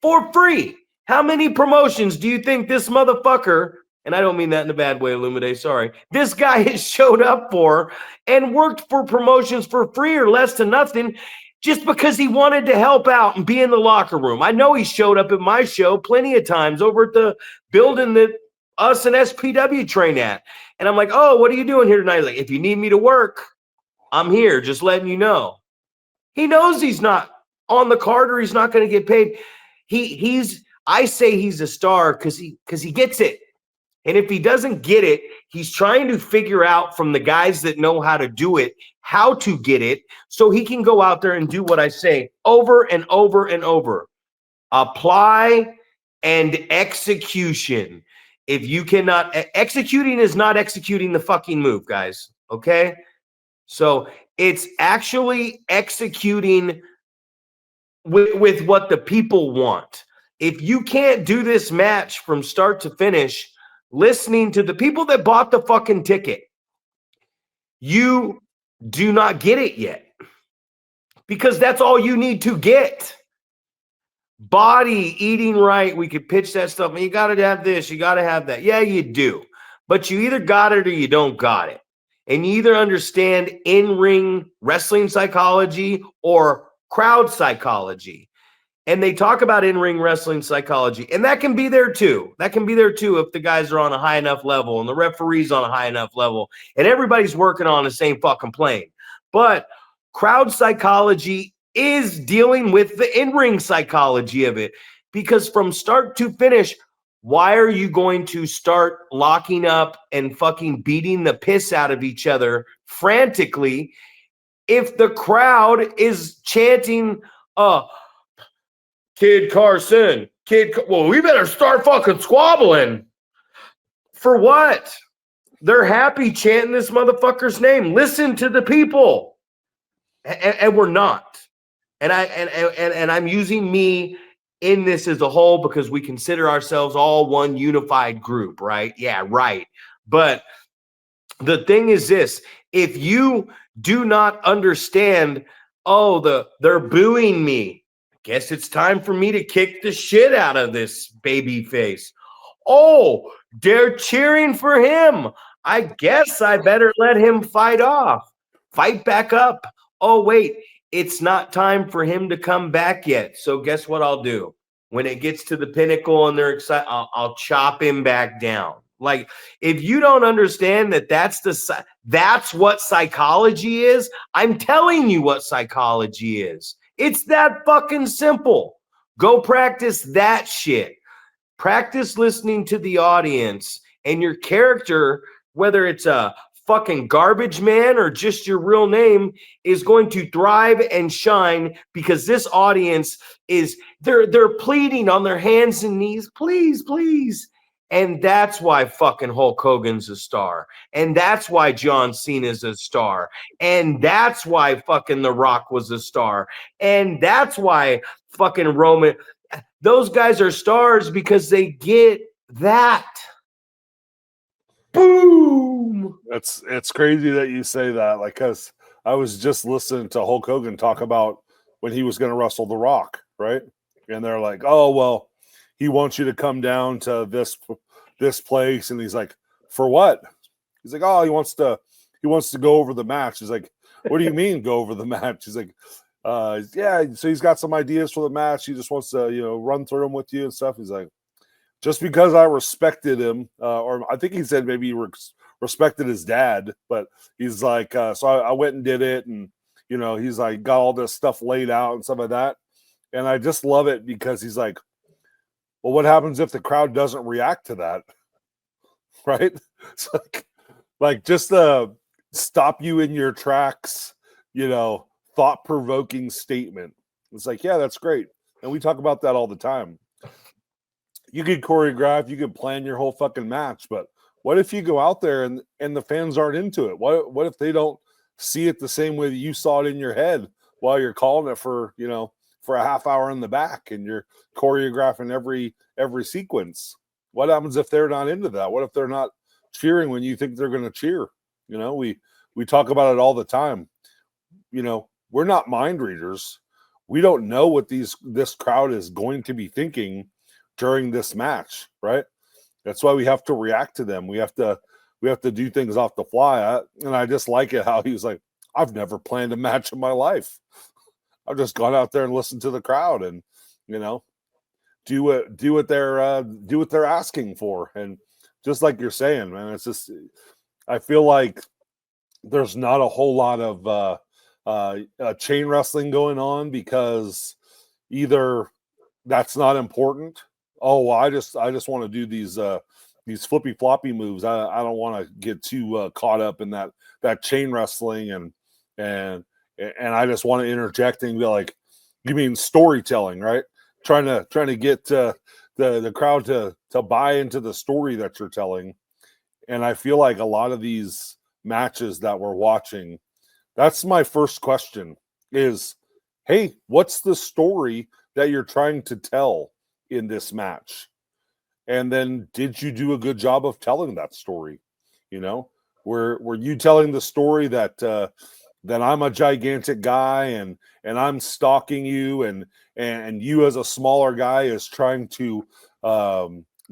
For free. How many promotions do you think this motherfucker, and I don't mean that in a bad way, Illumide, sorry, this guy has showed up for and worked for promotions for free or less to nothing just because he wanted to help out and be in the locker room? I know he showed up at my show plenty of times over at the building that us and SPW train at. And I'm like, oh, what are you doing here tonight? He's like, if you need me to work, I'm here, just letting you know. He knows he's not on the card or he's not going to get paid. I say he's a star because he gets it. And if he doesn't get it, he's trying to figure out from the guys that know how to do it, how to get it, so he can go out there and do what I say over and over and over. Apply and execution. If you cannot, executing is not executing the fucking move, guys. Okay? So it's actually executing with what the people want. If you can't do this match from start to finish, listening to the people that bought the fucking ticket, you do not get it yet, because that's all you need to get. Body, eating right, we could pitch that stuff, and you got to have this, you got to have that. Yeah, you do, but you either got it or you don't got it. And you either understand in-ring wrestling psychology or crowd psychology. And they talk about in-ring wrestling psychology, and that can be there too. That can be there too if the guys are on a high enough level and the referee's on a high enough level and everybody's working on the same fucking plane. But crowd psychology is dealing with the in-ring psychology of it, because from start to finish, why are you going to start locking up and fucking beating the piss out of each other frantically if the crowd is chanting, Kid Carson, well, we better start fucking squabbling. For what? They're happy chanting this motherfucker's name. Listen to the people. And we're not. And I'm using me in this as a whole because we consider ourselves all one unified group, right? Yeah, right. But the thing is this: if you do not understand, they're booing me, guess it's time for me to kick the shit out of this baby face. Oh, they're cheering for him. I guess I better let him fight back up. Oh, wait, it's not time for him to come back yet. So guess what I'll do? When it gets to the pinnacle and they're excited, I'll chop him back down. Like, if you don't understand that's what psychology is, I'm telling you what psychology is. It's that fucking simple. Go practice that shit. Practice listening to the audience, and your character, whether it's a fucking garbage man or just your real name, is going to thrive and shine, because this audience they're pleading on their hands and knees, please, please. And that's why fucking Hulk Hogan's a star. And that's why John Cena's a star. And that's why fucking The Rock was a star. And that's why fucking Roman those guys are stars because they get that. Boom. It's crazy that you say that. Like, cause I was just listening to Hulk Hogan talk about when he was going to wrestle The Rock, right? And they're like, "Oh well, he wants you to come down to this place," and he's like, "For what?" He's like, "Oh, he wants to go over the match." He's like, "What do you mean go over the match?" He's like, "Yeah." So he's got some ideas for the match. He just wants to run through them with you and stuff. He's like, just because I respected him, or I think he said maybe he respected his dad, but he's like, so I went and did it, and he's like got all this stuff laid out and stuff like that, and I just love it because he's like, well, what happens if the crowd doesn't react to that, right? It's like just stop you in your tracks, thought-provoking statement. It's like, yeah, that's great, and we talk about that all the time. You could choreograph, you could plan your whole fucking match, but what if you go out there and the fans aren't into it? What if they don't see it the same way that you saw it in your head while you're calling it for a half hour in the back and you're choreographing every sequence? What happens if they're not into that? What if they're not cheering when you think they're going to cheer? We talk about it all the time. We're not mind readers. We don't know what this crowd is going to be thinking during this match, right? That's why we have to react to them. We have to do things off the fly. And I just like it how he was like, I've never planned a match in my life. I've just gone out there and listened to the crowd and do what they're asking for. And just like you're saying, man, it's just, I feel like there's not a whole lot of chain wrestling going on because either that's not important. Oh, well, I just want to do these flippy floppy moves. I don't want to get too caught up in that chain wrestling and I just want to interject and be like, you mean storytelling, right? Trying to get the crowd to buy into the story that you're telling. And I feel like a lot of these matches that we're watching, that's my first question is, hey, what's the story that you're trying to tell in this match? And then did you do a good job of telling that story? Were you telling the story that I'm a gigantic guy and I'm stalking you and you as a smaller guy is trying to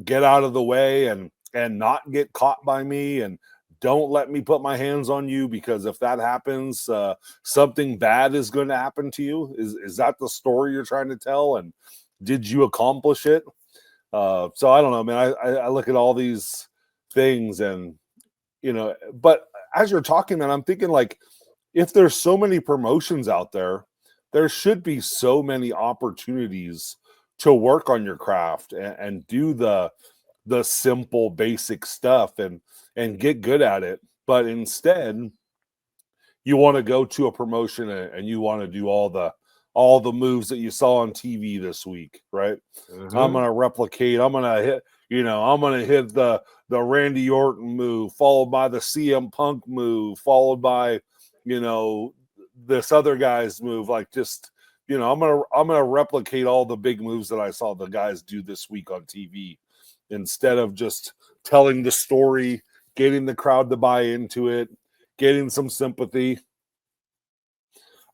get out of the way and not get caught by me and don't let me put my hands on you because if that happens, something bad is going to happen to you? Is that the story you're trying to tell? And did you accomplish it? So I don't know, man. I look at all these things and, but as you're talking, man, I'm thinking like, if there's so many promotions out there, there should be so many opportunities to work on your craft and do the simple, basic stuff and get good at it. But instead, you want to go to a promotion and you want to do all the moves that you saw on TV this week, right? Mm-hmm. I'm gonna replicate. I'm gonna hit. I'm gonna hit the Randy Orton move, followed by the CM Punk move, followed by this other guy's move. Like just I'm gonna replicate all the big moves that I saw the guys do this week on TV, instead of just telling the story, getting the crowd to buy into it, getting some sympathy.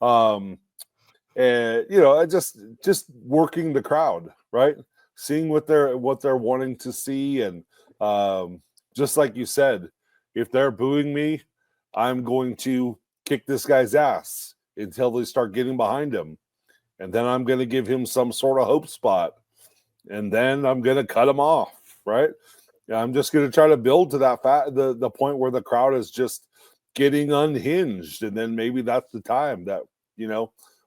And just working the crowd, right? Seeing what they're wanting to see, and just like you said, if they're booing me, I'm going to kick this guy's ass until they start getting behind him, and then I'm going to give him some sort of hope spot, and then I'm going to cut him off, right? I'm just going to try to build to that the point where the crowd is just getting unhinged, and then maybe that's the time that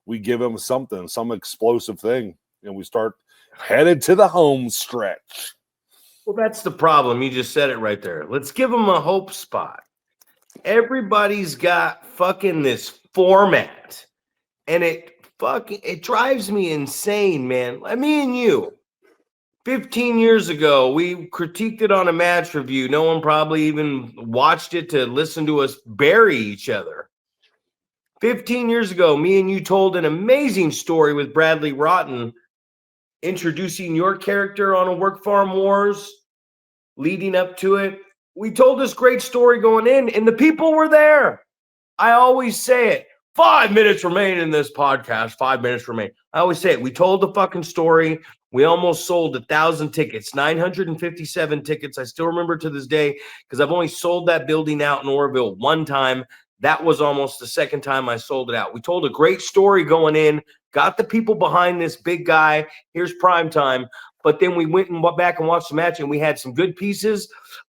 we give them some explosive thing, and we start headed to the home stretch. Well, that's the problem. You just said it right there. Let's give them a hope spot. Everybody's got fucking this format, and it drives me insane, man. Like me and you, 15 years ago, we critiqued it on a match review. No one probably even watched it to listen to us bury each other. 15 years ago, me and you told an amazing story with Bradley Rotten introducing your character on a Work Farm Wars, leading up to it. We told this great story going in, and the people were there. I always say it. 5 minutes remain in this podcast. 5 minutes remain. I always say it. We told the fucking story. We almost sold 1,000 tickets, 957 tickets. I still remember to this day because I've only sold that building out in Oroville one time. That was almost the second time I sold it out. We told a great story going in, got the people behind this big guy. Here's prime time. But then we went and went back and watched the match, and we had some good pieces,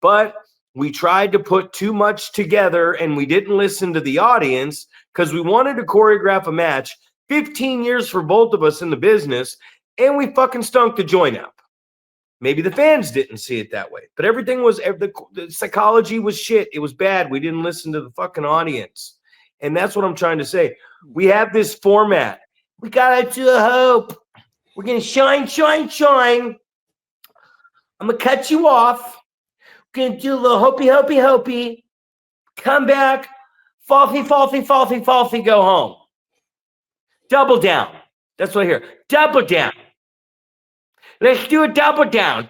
but we tried to put too much together, and we didn't listen to the audience because we wanted to choreograph a match. 15 years for both of us in the business, and we fucking stunk the joint up. Maybe the fans didn't see it that way, but everything was, the psychology was shit. It was bad. We didn't listen to the fucking audience. And that's what I'm trying to say. We have this format. We got to hope. We're going to shine, shine, shine. I'm going to cut you off. We're going to do a little hopey, hopey, hopey. Come back. Falsy, falsy, falsy, falsy, go home. Double down. That's what I hear. Double down. Let's do a double down.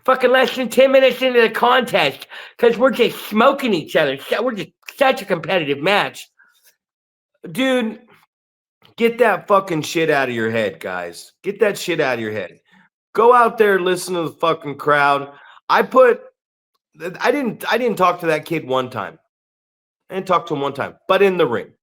Fucking less than 10 minutes into the contest because we're just smoking each other. We're just such a competitive match. Dude, get that fucking shit out of your head, guys. Get that shit out of your head. Go out there, listen to the fucking crowd. I didn't talk to that kid one time. I didn't talk to him one time, but in the ring.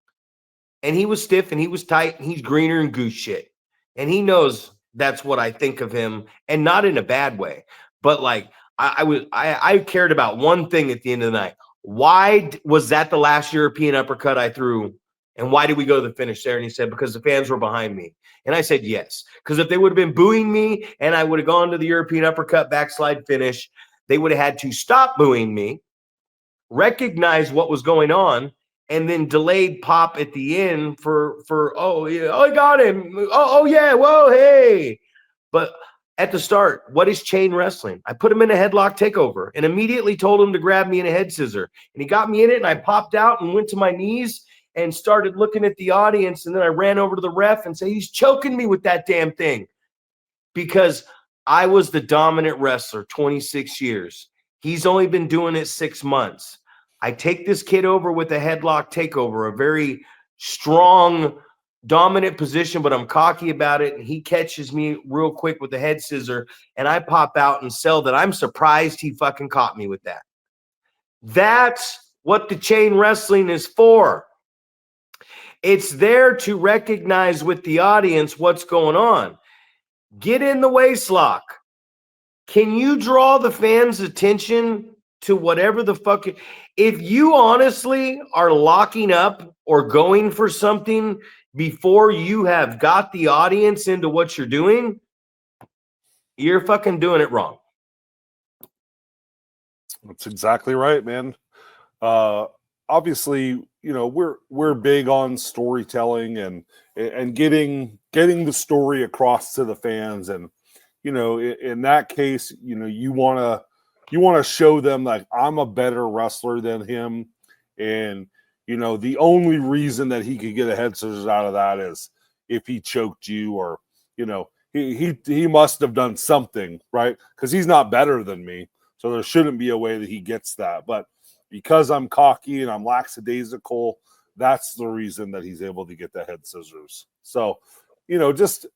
And he was stiff and he was tight and he's greener and goose shit. And he knows that's what I think of him, and not in a bad way. But like I cared about one thing at the end of the night. Why was that the last European uppercut I threw? And why did we go to the finish there? And he said, because the fans were behind me. And I said, yes. Because if they would have been booing me and I would have gone to the European uppercut backslide finish, they would have had to stop booing me, recognize what was going on, and then delayed pop at the end for oh yeah, oh I got him, oh yeah, whoa, hey. But at the start, what is chain wrestling? I put him in a headlock takeover and immediately told him to grab me in a head scissor, and he got me in it, and I popped out and went to my knees and started looking at the audience, and then I ran over to the ref and said, he's choking me with that damn thing, because I was the dominant wrestler 26 years. He's only been doing it 6 months. I take this kid over with a headlock takeover, a very strong, dominant position, but I'm cocky about it. And he catches me real quick with the head scissor, and I pop out and sell that. I'm surprised he fucking caught me with that. That's what the chain wrestling is for. It's there to recognize with the audience what's going on. Get in the waist lock. Can you draw the fans' attention to whatever the fuck? If you honestly are locking up or going for something before you have got the audience into what you're doing, you're fucking doing it wrong. That's exactly right, man. Obviously, you know, we're big on storytelling and getting the story across to the fans. And, you know, in that case, you know, you want to show them like, I'm a better wrestler than him. And, you know, the only reason that he could get a head scissors out of that is if he choked you, or, you know, he must have done something, right? Because he's not better than me. So there shouldn't be a way that he gets that. But because I'm cocky and I'm lackadaisical, that's the reason that he's able to get the head scissors. So, you know, just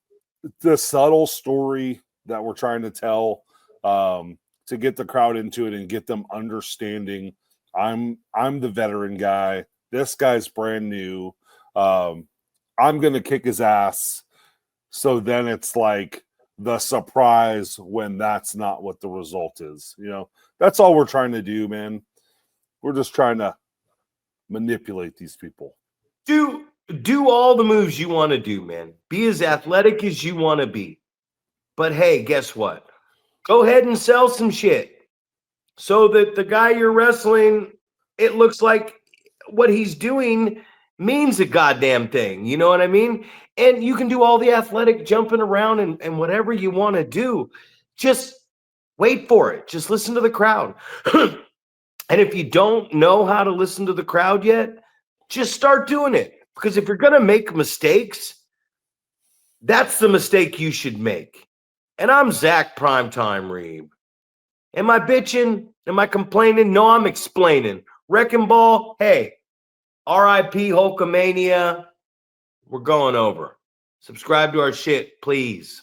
the subtle story that we're trying to tell, to get the crowd into it and get them understanding. I'm the veteran guy. This guy's brand new. I'm going to kick his ass. So then it's like the surprise when that's not what the result is. You know, that's all we're trying to do, man. We're just trying to manipulate these people. Do all the moves you want to do, man. Be as athletic as you want to be. But hey, guess what? Go ahead and sell some shit so that the guy you're wrestling, it looks like what he's doing means a goddamn thing. You know what I mean? And you can do all the athletic jumping around and whatever you want to do. Just wait for it. Just listen to the crowd. And if you don't know how to listen to the crowd yet, just start doing it. Because if you're going to make mistakes, that's the mistake you should make. And I'm Zack Primetime Reeb. Am I bitching? Am I complaining? No, I'm explaining. Wrecking Ball, hey, RIP Hulkamania. We're going over. Subscribe to our shit, please.